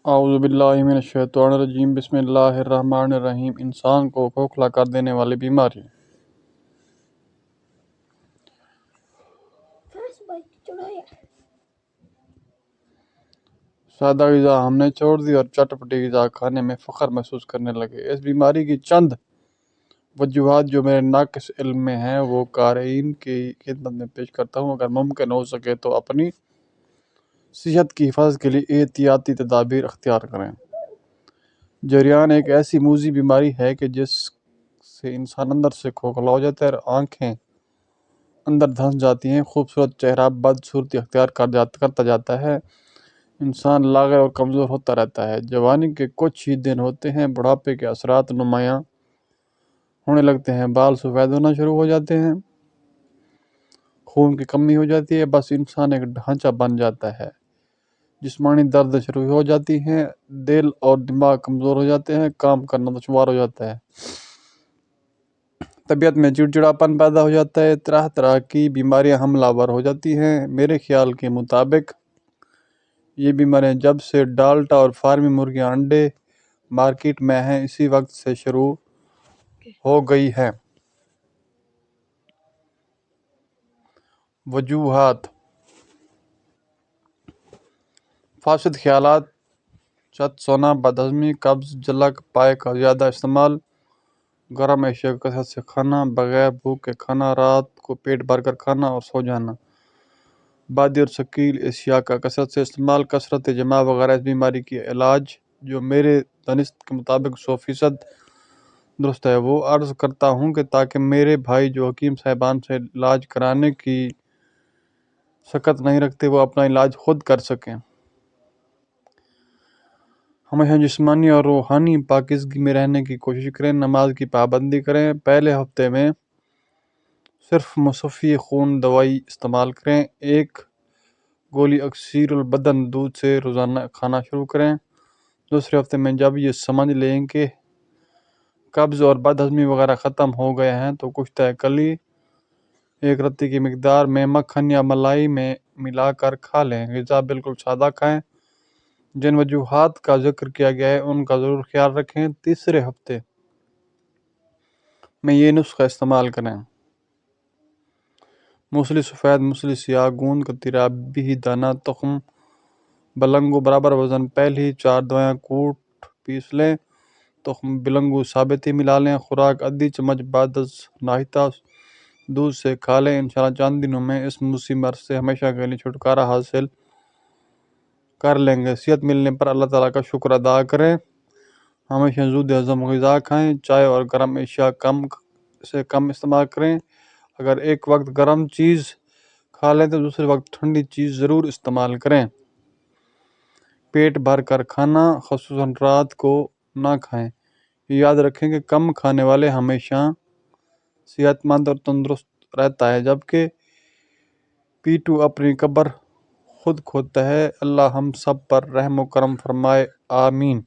اعوذ باللہ من الشیطان الرجیم بسم اللہ الرحمن الرحیم۔ انسان کو کھوکھلا کر دینے والی بیماری۔ سادہ غذا ہم نے چھوڑ دی اور چٹپٹی غذا کھانے میں فخر محسوس کرنے لگے۔ اس بیماری کی چند وجوہات جو میرے ناقص علم میں ہیں وہ قارئین کی خدمت میں پیش کرتا ہوں۔ اگر ممکن ہو سکے تو اپنی صحت کی حفاظت کے لیے احتیاطی تدابیر اختیار کریں۔ جریان ایک ایسی موذی بیماری ہے کہ جس سے انسان اندر سے کھوکھلا ہو جاتا ہے اور آنکھیں اندر دھنس جاتی ہیں، خوبصورت چہرہ بدصورتی اختیار کرتا جاتا ہے، انسان لاغر اور کمزور ہوتا رہتا ہے۔ جوانی کے کچھ ہی دن ہوتے ہیں، بڑھاپے کے اثرات نمایاں ہونے لگتے ہیں، بال سفید ہونا شروع ہو جاتے ہیں، خون کی کمی ہو جاتی ہے، بس انسان ایک ڈھانچہ بن جاتا ہے، جسمانی درد شروع ہو جاتی ہیں، دل اور دماغ کمزور ہو جاتے ہیں، کام کرنا دشوار ہو جاتا ہے، طبیعت میں چڑچڑاپن پیدا ہو جاتا ہے، طرح طرح کی بیماریاں حملہ آور ہو جاتی ہیں۔ میرے خیال کے مطابق یہ بیماریاں جب سے ڈالٹا اور فارمی مرغیاں انڈے مارکیٹ میں ہیں اسی وقت سے شروع ہو گئی ہیں۔ وجوہات: فاسد خیالات، چت سونا، بد ہضمی، قبض، جلک، پائے کا زیادہ استعمال، گرم اشیاء کو کثرت سے کھانا، بغیر بھوک کے کھانا، رات کو پیٹ بھر کر کھانا اور سو جانا، بادی اور ثقیل اشیاء کا کثرت سے استعمال، کثرت جماع وغیرہ۔ اس بیماری کی علاج جو میرے دانست کے مطابق 100% درست ہے، وہ عرض کرتا ہوں کہ تاکہ میرے بھائی جو حکیم صاحبان سے علاج کرانے کی سکت نہیں رکھتے وہ اپنا علاج خود کر سکیں۔ ہمیشہ جسمانی اور روحانی پاکیزگی میں رہنے کی کوشش کریں، نماز کی پابندی کریں، پہلے ہفتے میں صرف مصفی خون دوائی استعمال کریں، ایک گولی اکسیر البدن دودھ سے روزانہ کھانا شروع کریں، دوسرے ہفتے میں جب یہ سمجھ لیں کہ قبض اور بد ہضمی وغیرہ ختم ہو گئے ہیں تو کشتہ کلی ایک رتی کی مقدار میں مکھن یا ملائی میں ملا کر کھا لیں۔ غذا بالکل سادہ کھائیں، جن وجوہات کا ذکر کیا گیا ہے ان کا ضرور خیال رکھیں۔ تیسرے ہفتے میں یہ نسخہ استعمال کریں: موسلی سفید، موسلی سیاہ، گوند کتیرا، بیج دانہ، تخم بلنگو برابر وزن، پہلی 4 دوائیاں کوٹ پیس لیں، تخم بلنگو ثابتی ملا لیں، خوراک آدھی چمچ بعد از ناشتہ دودھ سے کھا لیں۔ انشاءاللہ چند دنوں میں اس موذی مرض سے ہمیشہ کے لیے چھٹکارا حاصل کر لیں گے۔ صحت ملنے پر اللہ تعالیٰ کا شکر ادا کریں، ہمیشہ زود ہضم غذا کھائیں، چائے اور گرم اشیاء کم سے کم استعمال کریں، اگر ایک وقت گرم چیز کھا لیں تو دوسرے وقت ٹھنڈی چیز ضرور استعمال کریں۔ پیٹ بھر کر کھانا، خصوصاً رات کو نہ کھائیں، یہ یاد رکھیں کہ کم کھانے والے ہمیشہ صحت مند اور تندرست رہتا ہے، جبکہ پیٹو اپنی قبر خود کھودتا ہے۔ اللہ ہم سب پر رحم و کرم فرمائے، آمین۔